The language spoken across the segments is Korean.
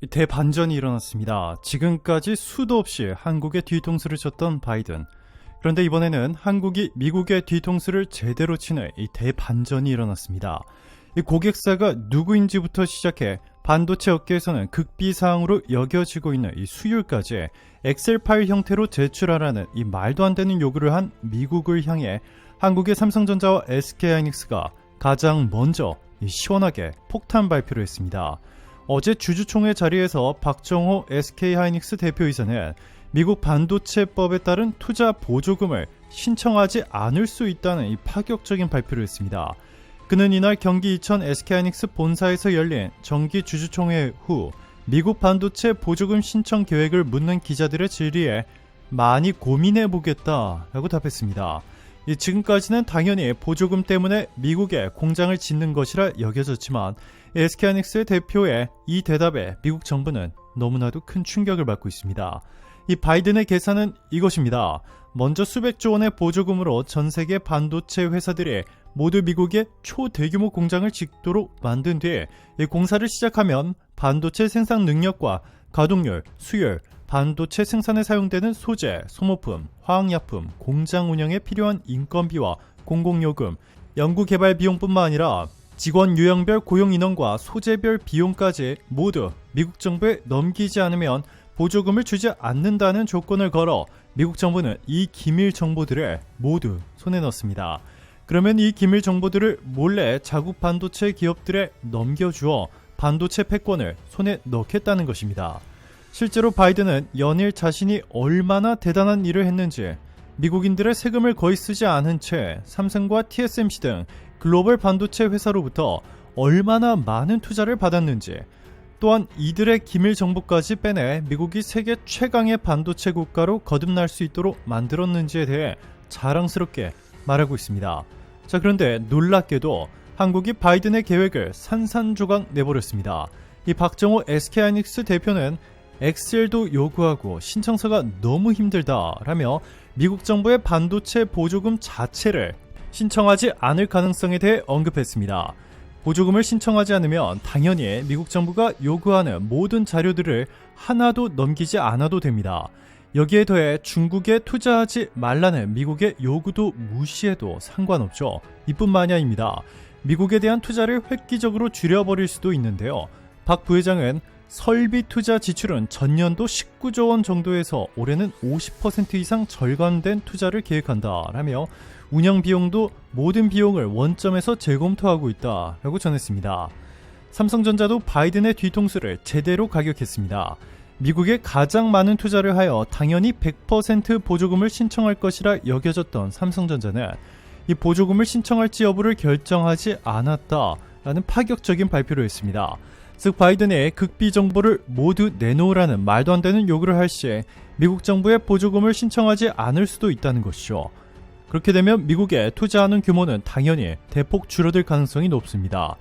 대반전이 일어났습니다. 지금까지 수도 없이 한국의 뒤통수를 쳤던 바이든. 그런데 이번에는 한국이 미국의 뒤통수를 제대로 치는 이 대반전이 일어났습니다. 이 고객사가 누구인지부터 시작해 반도체 업계에서는 극비사항으로 여겨지고 있는 이 수율까지 엑셀 파일 형태로 제출하라는 이 말도 안 되는 요구를 한 미국을 향해 한국의 삼성전자와 SK하이닉스가 가장 먼저 시원하게 폭탄 발표를 했습니다. 어제 주주총회 자리에서 박정호 SK하이닉스 대표이사는 미국 반도체법에 따른 투자 보조금을 신청하지 않을 수 있다는 이 파격적인 발표를 했습니다. 그는 이날 경기 이천 SK하이닉스 본사에서 열린 정기 주주총회 후 미국 반도체 보조금 신청 계획을 묻는 기자들의 질의에 많이 고민해보겠다라고 답했습니다. 지금까지는 당연히 보조금 때문에 미국에 공장을 짓는 것이라 여겨졌지만 SK하이닉스의 대표의 이 대답에 미국 정부는 너무나도 큰 충격을 받고 있습니다. 이 바이든의 계산은 이것입니다. 먼저 수백조 원의 보조금으로 전 세계 반도체 회사들이 모두 미국에 초대규모 공장을 짓도록 만든 뒤 이 공사를 시작하면 반도체 생산 능력과 가동률, 수율, 반도체 생산에 사용되는 소재, 소모품, 화학약품, 공장 운영에 필요한 인건비와 공공요금, 연구개발 비용뿐만 아니라 직원 유형별 고용인원과 소재별 비용까지 모두 미국 정부에 넘기지 않으면 보조금을 주지 않는다는 조건을 걸어 미국 정부는 이 기밀 정보들을 모두 손에 넣습니다. 그러면 이 기밀 정보들을 몰래 자국 반도체 기업들에 넘겨주어 반도체 패권을 손에 넣겠다는 것입니다. 실제로 바이든은 연일 자신이 얼마나 대단한 일을 했는지, 미국인들의 세금을 거의 쓰지 않은 채 삼성과 TSMC 등 글로벌 반도체 회사로부터 얼마나 많은 투자를 받았는지, 또한 이들의 기밀 정보까지 빼내 미국이 세계 최강의 반도체 국가로 거듭날 수 있도록 만들었는지에 대해 자랑스럽게 말하고 있습니다. 자, 그런데 놀랍게도 한국이 바이든의 계획을 산산조각 내버렸습니다. 이 박정호 SK하이닉스 대표는 엑셀도 요구하고 신청서가 너무 힘들다라며 미국 정부의 반도체 보조금 자체를 신청하지 않을 가능성에 대해 언급했습니다. 보조금을 신청하지 않으면 당연히 미국 정부가 요구하는 모든 자료들을 하나도 넘기지 않아도 됩니다. 여기에 더해 중국에 투자하지 말라는 미국의 요구도 무시해도 상관없죠. 이뿐만이 아닙니다. 미국에 대한 투자를 획기적으로 줄여버릴 수도 있는데요. 박 부회장은 설비 투자 지출은 전년도 19조 원 정도에서 올해는 50% 이상 절감된 투자를 계획한다라며 운영 비용도 모든 비용을 원점에서 재검토하고 있다라고 전했습니다. 삼성전자도 바이든의 뒤통수를 제대로 가격했습니다. 미국에 가장 많은 투자를 하여 당연히 100% 보조금을 신청할 것이라 여겨졌던 삼성전자는 이 보조금을 신청할지 여부를 결정하지 않았다라는 파격적인 발표를 했습니다. 즉 바이든의 극비 정보를 모두 내놓으라는 말도 안 되는 요구를 할 시에 미국 정부의 보조금을 신청하지 않을 수도 있다는 것이죠. 그렇게 되면 미국에 투자하는 규모는 당연히 대폭 줄어들 가능성이 높습니다.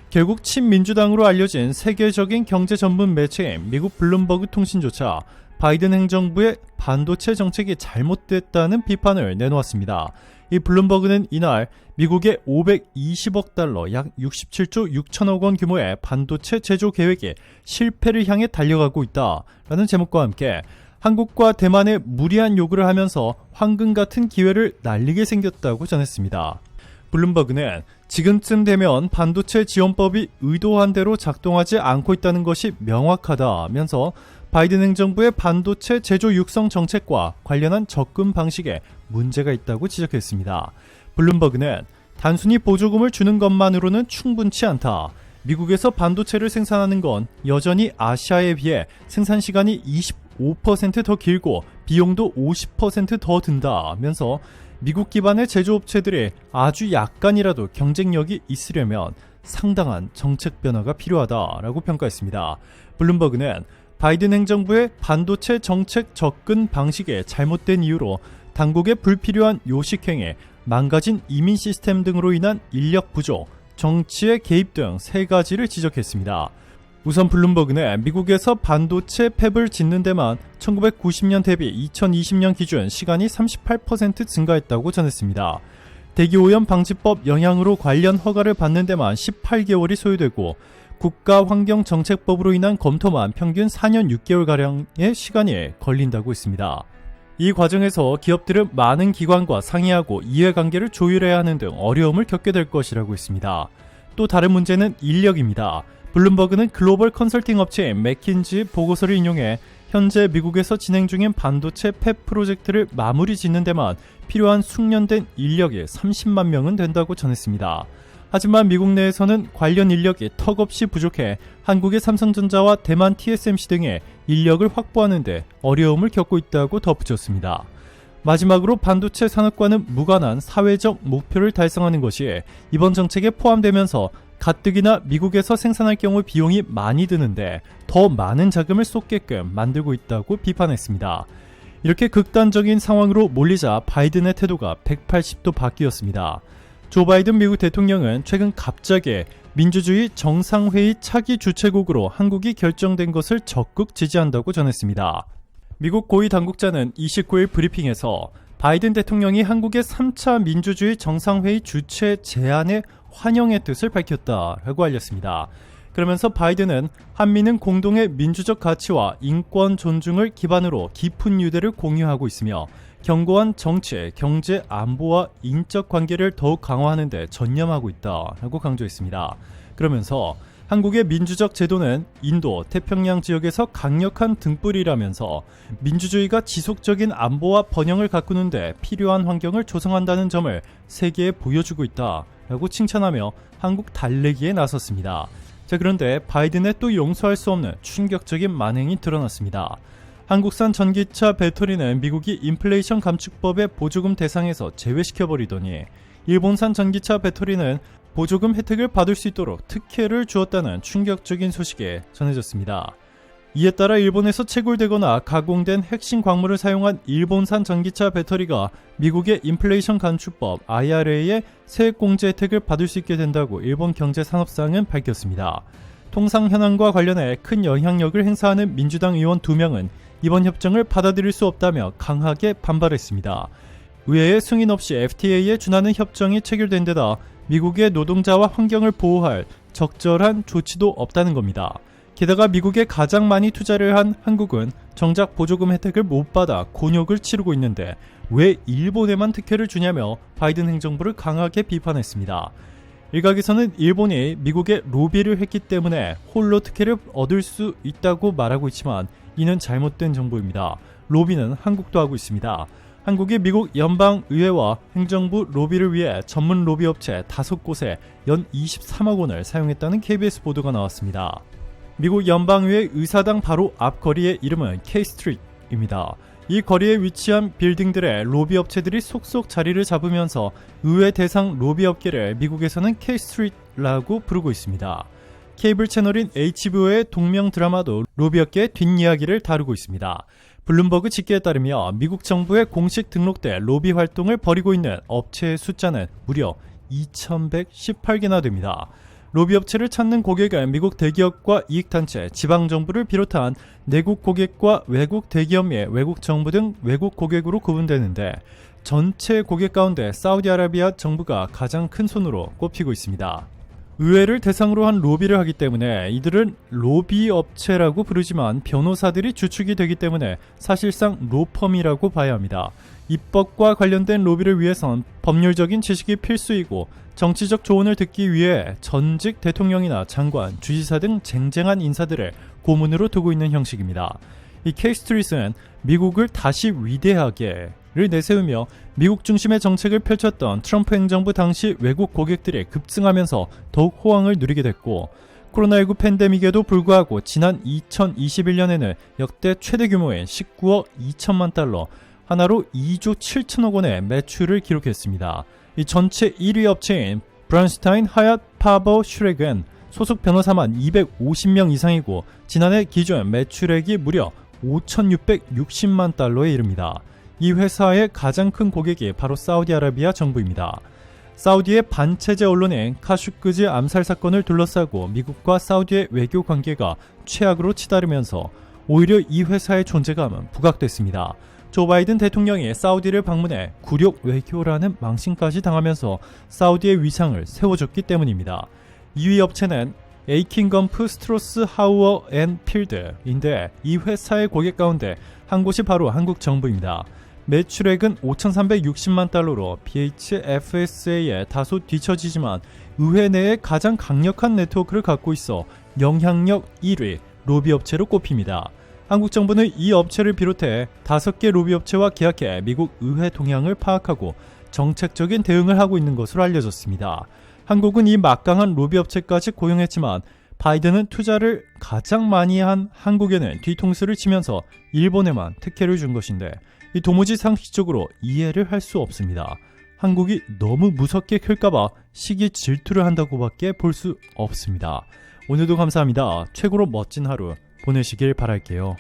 결국 친민주당으로 알려진 세계적인 경제 전문 매체인 미국 블룸버그 통신조차 바이든 행정부의 반도체 정책이 잘못됐다는 비판을 내놓았습니다. 이 블룸버그는 이날 미국의 520억 달러 약 67조 6천억 원 규모의 반도체 제조 계획이 실패를 향해 달려가고 있다라는 제목과 함께 한국과 대만에 무리한 요구를 하면서 황금 같은 기회를 날리게 생겼다고 전했습니다. 블룸버그는 지금쯤 되면 반도체 지원법이 의도한 대로 작동하지 않고 있다는 것이 명확하다면서 바이든 행정부의 반도체 제조 육성 정책과 관련한 접근 방식에 문제가 있다고 지적했습니다. 블룸버그는 단순히 보조금을 주는 것만으로는 충분치 않다. 미국에서 반도체를 생산하는 건 여전히 아시아에 비해 생산 시간이 25% 더 길고 비용도 50% 더 든다면서 미국 기반의 제조업체들이 아주 약간이라도 경쟁력이 있으려면 상당한 정책 변화가 필요하다라고 평가했습니다. 블룸버그는 바이든 행정부의 반도체 정책 접근 방식에 잘못된 이유로 당국의 불필요한 요식행위, 망가진 이민 시스템 등으로 인한 인력 부족, 정치의 개입 등 세 가지를 지적했습니다. 우선 블룸버그는 미국에서 반도체 팹을 짓는 데만 1990년 대비 2020년 기준 시간이 38% 증가했다고 전했습니다. 대기오염 방지법 영향으로 관련 허가를 받는 데만 18개월이 소요되고 국가환경정책법으로 인한 검토만 평균 4년 6개월가량의 시간이 걸린다고 했습니다. 이 과정에서 기업들은 많은 기관과 상의하고 이해관계를 조율해야 하는 등 어려움을 겪게 될 것이라고 했습니다. 또 다른 문제는 인력입니다. 블룸버그는 글로벌 컨설팅 업체인 맥킨지 보고서를 인용해 현재 미국에서 진행 중인 반도체 팹 프로젝트를 마무리 짓는 데만 필요한 숙련된 인력이 30만 명은 된다고 전했습니다. 하지만 미국 내에서는 관련 인력이 턱없이 부족해 한국의 삼성전자와 대만 TSMC 등의 인력을 확보하는 데 어려움을 겪고 있다고 덧붙였습니다. 마지막으로 반도체 산업과는 무관한 사회적 목표를 달성하는 것이 이번 정책에 포함되면서 가뜩이나 미국에서 생산할 경우 비용이 많이 드는데 더 많은 자금을 쏟게끔 만들고 있다고 비판했습니다. 이렇게 극단적인 상황으로 몰리자 바이든의 태도가 180도 바뀌었습니다. 조 바이든 미국 대통령은 최근 갑자기 민주주의 정상회의 차기 주최국으로 한국이 결정된 것을 적극 지지한다고 전했습니다. 미국 고위 당국자는 29일 브리핑에서 바이든 대통령이 한국의 3차 민주주의 정상회의 주최 제안에 환영의 뜻을 밝혔다라고 알렸습니다. 그러면서 바이든은 한미는 공동의 민주적 가치와 인권 존중을 기반으로 깊은 유대를 공유하고 있으며 견고한 정치, 경제, 안보와 인적 관계를 더욱 강화하는 데 전념하고 있다라고 강조했습니다. 그러면서 한국의 민주적 제도는 인도, 태평양 지역에서 강력한 등불이라면서 민주주의가 지속적인 안보와 번영을 가꾸는 데 필요한 환경을 조성한다는 점을 세계에 보여주고 있다라고 칭찬하며 한국 달래기에 나섰습니다. 자, 그런데 바이든의 또 용서할 수 없는 충격적인 만행이 드러났습니다. 한국산 전기차 배터리는 미국이 인플레이션 감축법의 보조금 대상에서 제외시켜버리더니 일본산 전기차 배터리는 보조금 혜택을 받을 수 있도록 특혜를 주었다는 충격적인 소식이 전해졌습니다. 이에 따라 일본에서 채굴되거나 가공된 핵심 광물을 사용한 일본산 전기차 배터리가 미국의 인플레이션 감축법 IRA의 세액공제 혜택을 받을 수 있게 된다고 일본 경제산업상은 밝혔습니다. 통상 현황과 관련해 큰 영향력을 행사하는 민주당 의원 2명은 이번 협정을 받아들일 수 없다며 강하게 반발했습니다. 의회의 승인 없이 FTA에 준하는 협정이 체결된 데다 미국의 노동자와 환경을 보호할 적절한 조치도 없다는 겁니다. 게다가 미국에 가장 많이 투자를 한 한국은 정작 보조금 혜택을 못 받아 곤욕을 치르고 있는데 왜 일본에만 특혜를 주냐며 바이든 행정부를 강하게 비판했습니다. 일각에서는 일본이 미국에 로비를 했기 때문에 홀로 특혜를 얻을 수 있다고 말하고 있지만 이는 잘못된 정보입니다. 로비는 한국도 하고 있습니다. 한국이 미국 연방의회와 행정부 로비를 위해 전문 로비 업체 5곳에 연 23억 원을 사용했다는 KBS 보도가 나왔습니다. 미국 연방의회 의사당 바로 앞 거리의 이름은 K-스트리트입니다. 이 거리에 위치한 빌딩들의 로비 업체들이 속속 자리를 잡으면서 의회 대상 로비 업계를 미국에서는 K-스트리트라고 부르고 있습니다. 케이블 채널인 HBO의 동명 드라마도 로비 업계의 뒷이야기를 다루고 있습니다. 블룸버그 집계에 따르면 미국 정부의 공식 등록돼 로비 활동을 벌이고 있는 업체의 숫자는 무려 2118개나 됩니다. 로비 업체를 찾는 고객은 미국 대기업과 이익단체, 지방정부를 비롯한 내국 고객과 외국 대기업 및 외국 정부 등 외국 고객으로 구분되는데 전체 고객 가운데 사우디아라비아 정부가 가장 큰 손으로 꼽히고 있습니다. 의회를 대상으로 한 로비를 하기 때문에 이들은 로비 업체라고 부르지만 변호사들이 주축이 되기 때문에 사실상 로펌이라고 봐야 합니다. 입법과 관련된 로비를 위해선 법률적인 지식이 필수이고 정치적 조언을 듣기 위해 전직 대통령이나 장관, 주지사 등 쟁쟁한 인사들을 고문으로 두고 있는 형식입니다. 이 K-스트리트는 미국을 다시 위대하게를 내세우며 미국 중심의 정책을 펼쳤던 트럼프 행정부 당시 외국 고객들이 급증하면서 더욱 호황을 누리게 됐고 코로나19 팬데믹에도 불구하고 지난 2021년에는 역대 최대 규모인 19억 2천만 달러, 하나로 2조 7천억 원의 매출을 기록했습니다. 이 전체 1위 업체인 브런스타인 하얏 파버 슈렉은 소속 변호사만 250명 이상이고 지난해 기준 매출액이 무려 5,660만 달러에 이릅니다. 이 회사의 가장 큰 고객이 바로 사우디아라비아 정부입니다. 사우디의 반체제 언론인 카슈크지 암살 사건을 둘러싸고 미국과 사우디의 외교 관계가 최악으로 치달으면서 오히려 이 회사의 존재감은 부각됐습니다. 조 바이든 대통령이 사우디를 방문해 굴욕 외교라는 망신까지 당하면서 사우디의 위상을 세워줬기 때문입니다. 2위 업체는 에이킹검프, 스트로스, 하우어 앤 필드인데 이 회사의 고객 가운데 한 곳이 바로 한국 정부입니다. 매출액은 5,360만 달러로 BHFSA에 다소 뒤처지지만 의회 내에 가장 강력한 네트워크를 갖고 있어 영향력 1위 로비 업체로 꼽힙니다. 한국 정부는 이 업체를 비롯해 5개 로비 업체와 계약해 미국 의회 동향을 파악하고 정책적인 대응을 하고 있는 것으로 알려졌습니다. 한국은 이 막강한 로비 업체까지 고용했지만 바이든은 투자를 가장 많이 한 한국에는 뒤통수를 치면서 일본에만 특혜를 준 것인데 이 도무지 상식적으로 이해를 할 수 없습니다. 한국이 너무 무섭게 클까봐 시기 질투를 한다고밖에 볼 수 없습니다. 오늘도 감사합니다. 최고로 멋진 하루 보내시길 바랄게요.